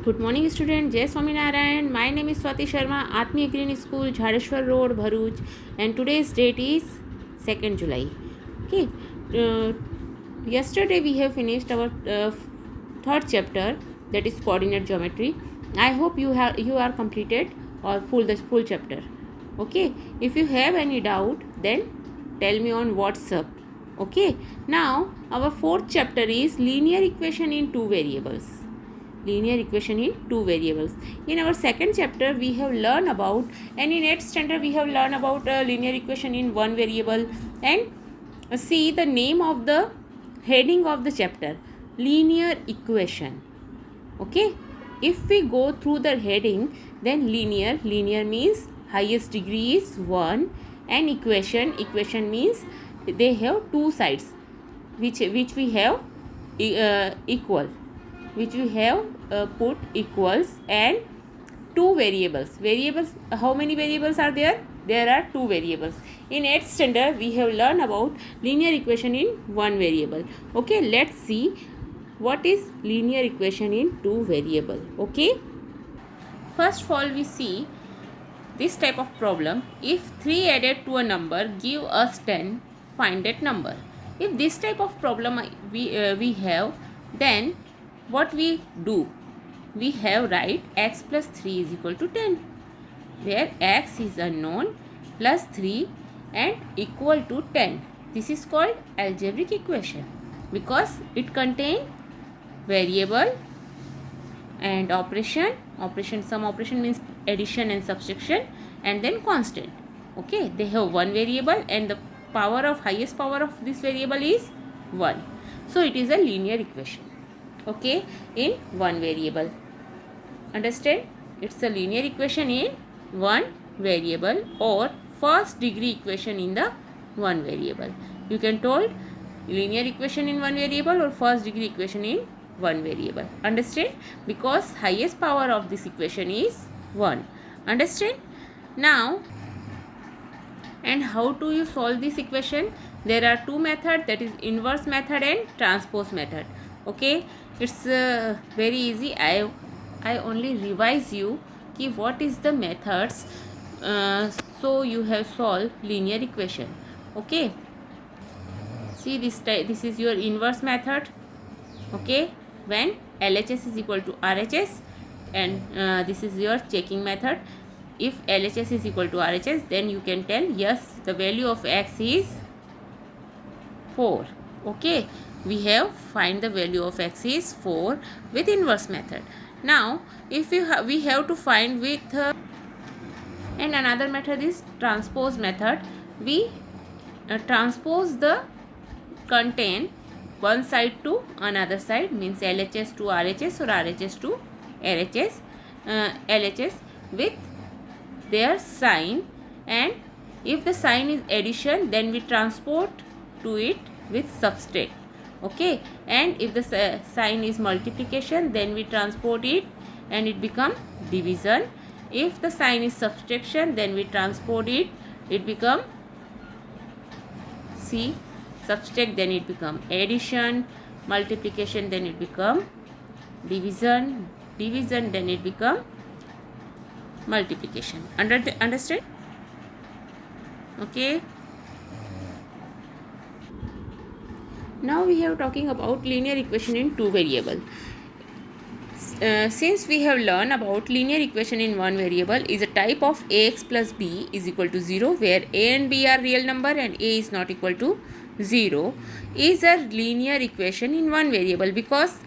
Good morning student, Jai Swaminarayan. My name is Swati Sharma, Atmiya Green School, Jhadeshwar Road, Bharuch, and today's date is 2nd July. Okay, uh, yesterday we have finished our third chapter, that is coordinate geometry. I hope you are completed or the full chapter. Okay, if you have any doubt, then tell me on WhatsApp. Okay, now our fourth chapter is linear equation in two variables. Linear equation in two variables. In our second chapter we have learned about, and in 8th standard we have learned about linear equation in one variable. And see the name of the heading of the chapter, linear equation. Okay, if we go through the heading, then linear means highest degree is 1, and equation means they have two sides which we have equal, which we have put equals, and two variables. How many variables are there? There are two variables. In 8th standard we have learned about linear equation in one variable. Okay, let's see what is linear equation in two variable. Okay, first of all we see this type of problem. If 3 added to a number give us 10, find that number. If this type of problem we have, then what we do? We have write x plus 3 is equal to 10, where x is unknown plus 3 and equal to 10. This is called algebraic equation because it contains variable and operation. Some operation means addition and subtraction, and then constant. Okay, they have one variable and the highest power of this variable is 1. So it is a linear equation. Okay, in one variable. Understand? It's a linear equation in one variable, or first degree equation in the one variable. You can told linear equation in one variable or first degree equation in one variable. Understand? Because highest power of this equation is 1. Understand? Now, and how do you solve this equation? There are two methods, that is inverse method and transpose method. Okay, it's very easy. I only revise you ki what is the methods, so you have solved linear equation. Okay, see this is your inverse method. Okay, when LHS is equal to RHS, and this is your checking method. If LHS is equal to RHS, then you can tell yes, the value of x is 4. Okay, we have find the value of x is 4 with inverse method. Now if we have to find with and another method is transpose method. We transpose the content one side to another side, means LHS to RHS or RHS to LHS, LHS with their sign, and if the sign is addition, then we transport to it with subtract. Okay, and if the sign is multiplication, then we transport it and it become division. If the sign is subtraction, then we transport it become subtract, then it become addition, multiplication, then it become division, then it become multiplication. Understand? Okay, now we have talking about linear equation in two variable. Since we have learned about linear equation in one variable is a type of ax plus b is equal to 0, where a and b are real number and a is not equal to 0, is a linear equation in one variable because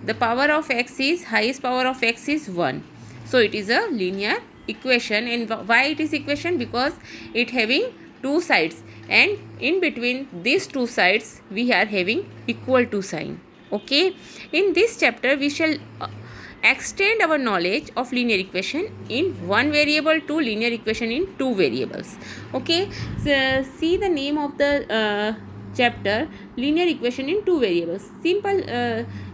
the power of x is, highest power of x is 1. So it is a linear equation. And why it is equation? Because it having two sides, and in between these two sides we are having equal to sign. Okay, in this chapter we shall extend our knowledge of linear equation in one variable to linear equation in two variables. Okay, so see the name of the chapter, linear equation in two variables. Simple,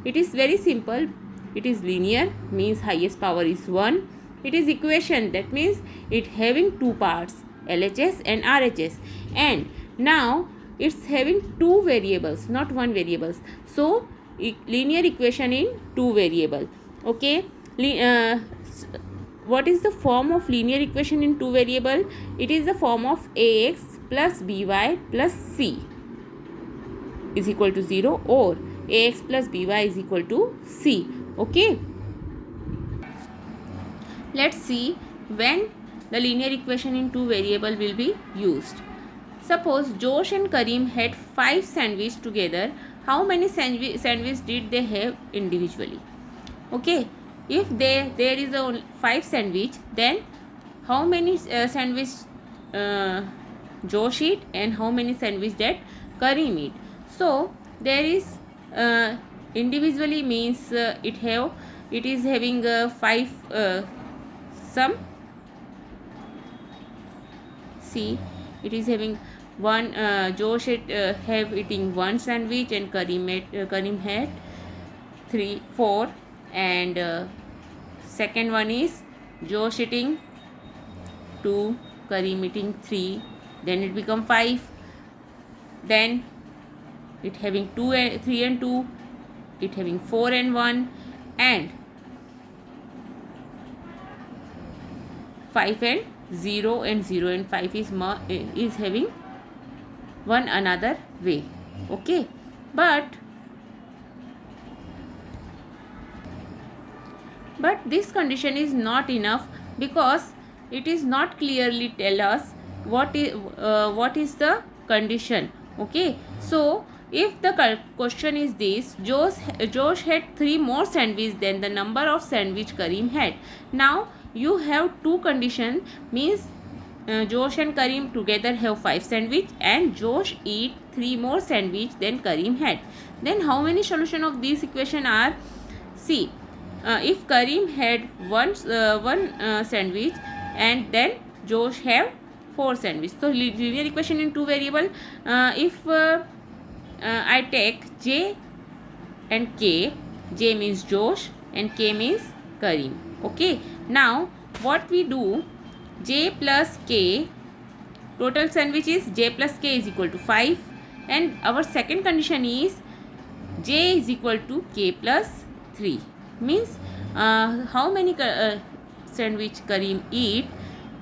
it is very simple. It is linear, means highest power is 1. It is equation, that means it having two parts, LHS and RHS, and now it's having two variables, not one variables. So linear equation in two variable. Okay, what is the form of linear equation in two variable? It is the form of ax plus by plus c is equal to 0, or ax plus by is equal to c. Okay, let's see when the linear equation in two variable will be used. Suppose Josh and Karim had 5 sandwiches together. How many sandwiches did they have individually? Okay, if there is a 5 sandwich, then how many sandwich Josh eat and how many sandwich that Karim eat? So there is individually means it is having 5 some. See, it is having one Josh have eating one sandwich and Karim had 3 4, and second one is Josh eating 2, Karim eating 3, then it become 5, then it having 2 and 3 and 2, it having 4 and 1, and 5 and 0 and 0 and 5 is having one another way. Okay, but this condition is not enough, because it is not clearly tell us what is the condition. Okay, so if the question is this, Josh had 3 more sandwiches than the number of sandwich Karim had. Now you have two conditions, means Josh and Karim together have 5 sandwich and Josh eat 3 more sandwich than Karim had. Then how many solution of this equation are? See, if Karim had one sandwich and then Josh have 4 sandwich. So linear equation in two variable. If I take J and K, J means Josh and K means Karim. Okay, now what we do, J plus K, total sandwich is J plus K is equal to 5, and our second condition is J is equal to K plus 3, means how many sandwich Karim eat?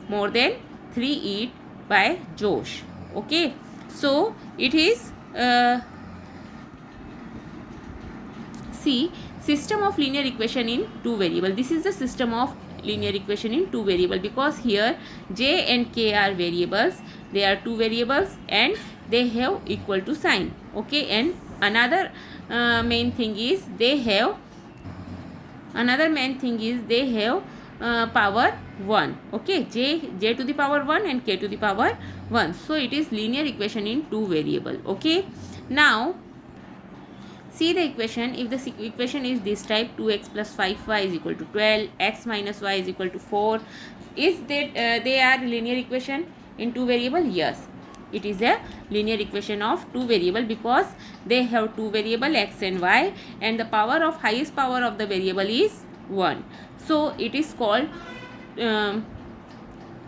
More than 3 eat by Josh. Okay, so it is see, system of linear equation in two variable. This is the system of linear equation in two variable, because here J and K are variables, they are two variables and they have equal to sign. Okay, and another main thing is they have power 1. Okay, J to the power 1 and K to the power 1. So it is linear equation in two variable. Okay, now see the equation. If the equation is this type, 2x plus 5y is equal to 12, x minus y is equal to 4, is that they are linear equation in two variable? Yes, it is a linear equation of two variable, because they have two variable x and y, and the highest power of the variable is 1. So it is called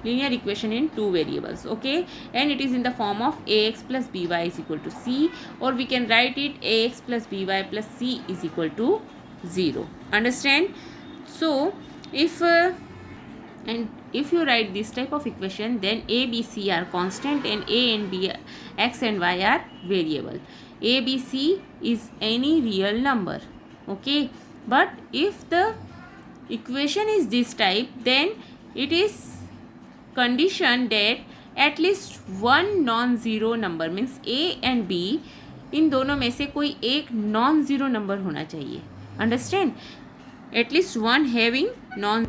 linear equation in two variables. Okay, and it is in the form of ax plus by is equal to c, or we can write it ax plus by plus c is equal to 0. Understand? So if you write this type of equation, then a, b, c are constant and a and b, x and y are variable. A, b, c is any real number. Okay, but if the equation is this type, then it is condition that at least one non-zero number, means a and b, इन दोनों में से कोई एक non zero number होना चाहिए. Understand? At least one having non.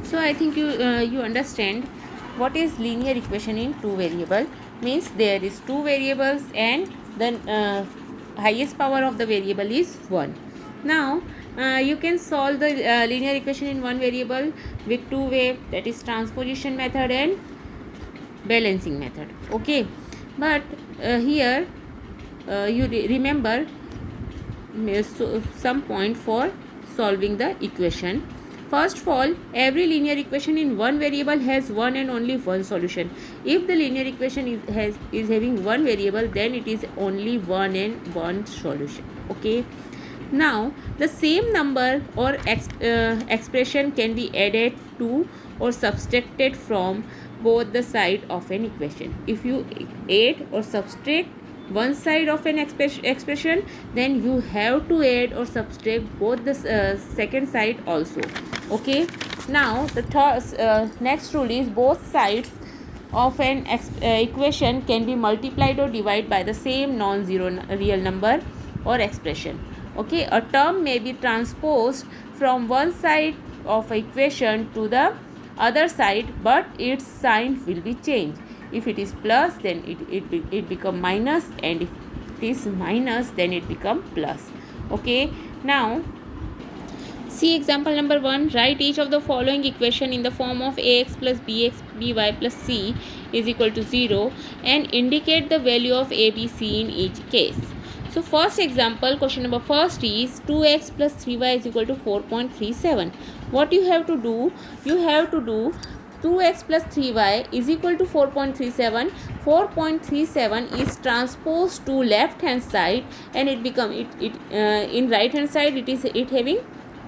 So I think you understand what is linear equation in two variable. Means there is two variables and the highest power of the variable is 1. Now you can solve the linear equation in one variable with two ways, that is transposition method and balancing method. Okay, but here you remember some point for solving the equation. First of all, every linear equation in one variable has one and only one solution. If the linear equation is having one variable, then it is only one and one solution. Okay, Now the same number or expression can be added to or subtracted from both the side of an equation. If you add or subtract one side of an expression, then you have to add or subtract both the second side also. Okay, now the next rule is both sides of an equation can be multiplied or divided by the same non-zero real number or expression. Okay, a term may be transposed from one side of equation to the other side, but its sign will be changed. If it is plus, then it become minus, and if it is minus, then it become plus. Okay, now see example number 1. Write each of the following equation in the form of ax plus bx by plus c is equal to 0 and indicate the value of a, b, c in each case. So first example, question number first is 2x plus 3y is equal to 4.37. What you have to do? You have to do 2x plus 3y is equal to 4.37. 4.37 is transposed to left hand side, and it become in right hand side it having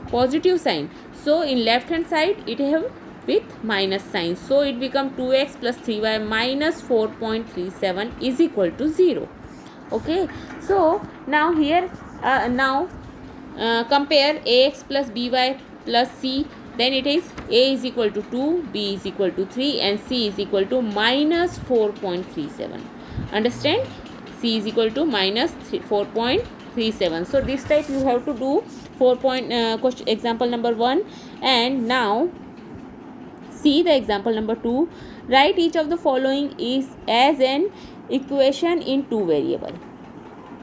positive sign. So in left hand side it have with minus sign. So it become 2x plus 3y minus 4.37 is equal to 0. Okay, so now here compare ax plus by plus c. Then it is a is equal to 2, b is equal to 3 and c is equal to minus 4.37. Understand? C is equal to minus 4.37. So this type you have to do example number 1. And now see the example number 2. Write each of the following is as an equation in two variable.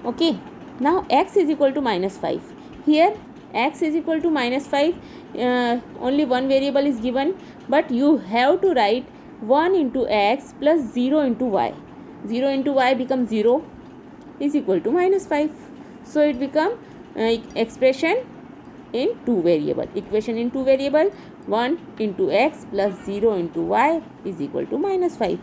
Okay, now x is equal to minus 5. Here x is equal to minus 5. Only one variable is given, but you have to write 1 into x plus 0 into y. 0 into y becomes 0 is equal to minus 5. So it become expression in two variable. Equation in two variable, 1 into x plus 0 into y is equal to minus 5.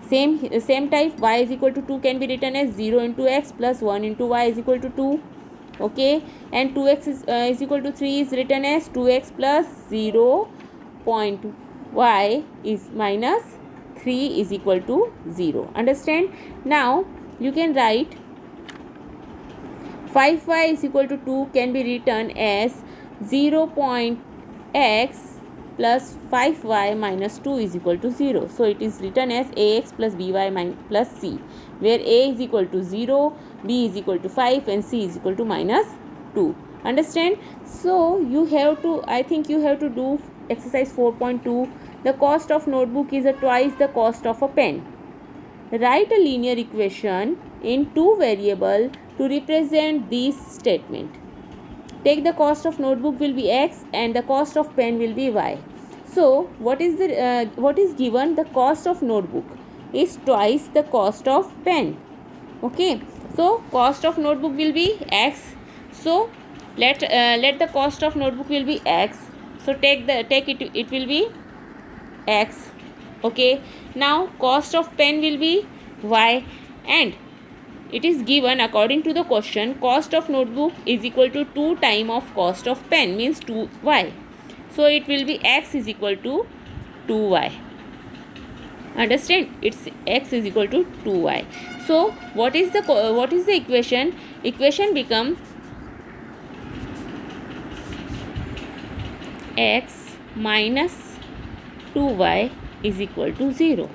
Same type, y is equal to 2 can be written as 0 into x plus 1 into y is equal to 2. Okay, and 2x is equal to 3 is written as 2x plus 0 point y is minus 3 is equal to 0. Understand? Now you can write 5y is equal to 2 can be written as 0 point x plus 5y minus 2 is equal to 0. So it is written as ax plus by plus c, where a is equal to 0, b is equal to 5 and c is equal to minus 2. Understand? So you have to, I think you have to do exercise 4.2. The cost of notebook is twice the cost of a pen. Write a linear equation in two variable to represent this statement. Take the cost of notebook will be x and the cost of pen will be y. So what is given? The cost of notebook is twice the cost of pen. Okay, so cost of notebook will be x. So let the cost of notebook will be x. So take it will be x. Okay, now cost of pen will be y, and it is given according to the question cost of notebook is equal to 2 times of cost of pen, means 2y. So it will be x is equal to 2y. Understand? It's x is equal to 2y. So what is the equation? Equation become x minus 2y is equal to 0,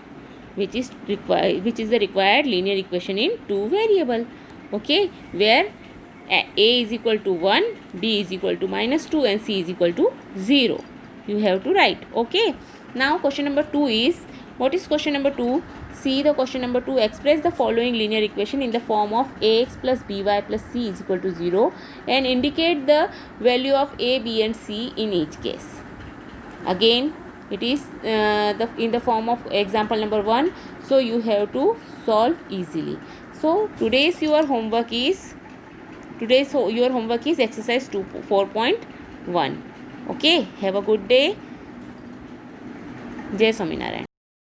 which is the required linear equation in two variable. Okay, where a is equal to 1, b is equal to minus 2 and c is equal to 0. You have to write. Okay, now question number 2 is, what is question number 2? See the question number 2. Express the following linear equation in the form of ax plus by plus c is equal to 0 and indicate the value of a, b and c in each case. Again it is in the form of example number 1. So you have to solve easily. So today's your homework is exercise 4.1. Okay, have a good day. Jai Swaminarayan.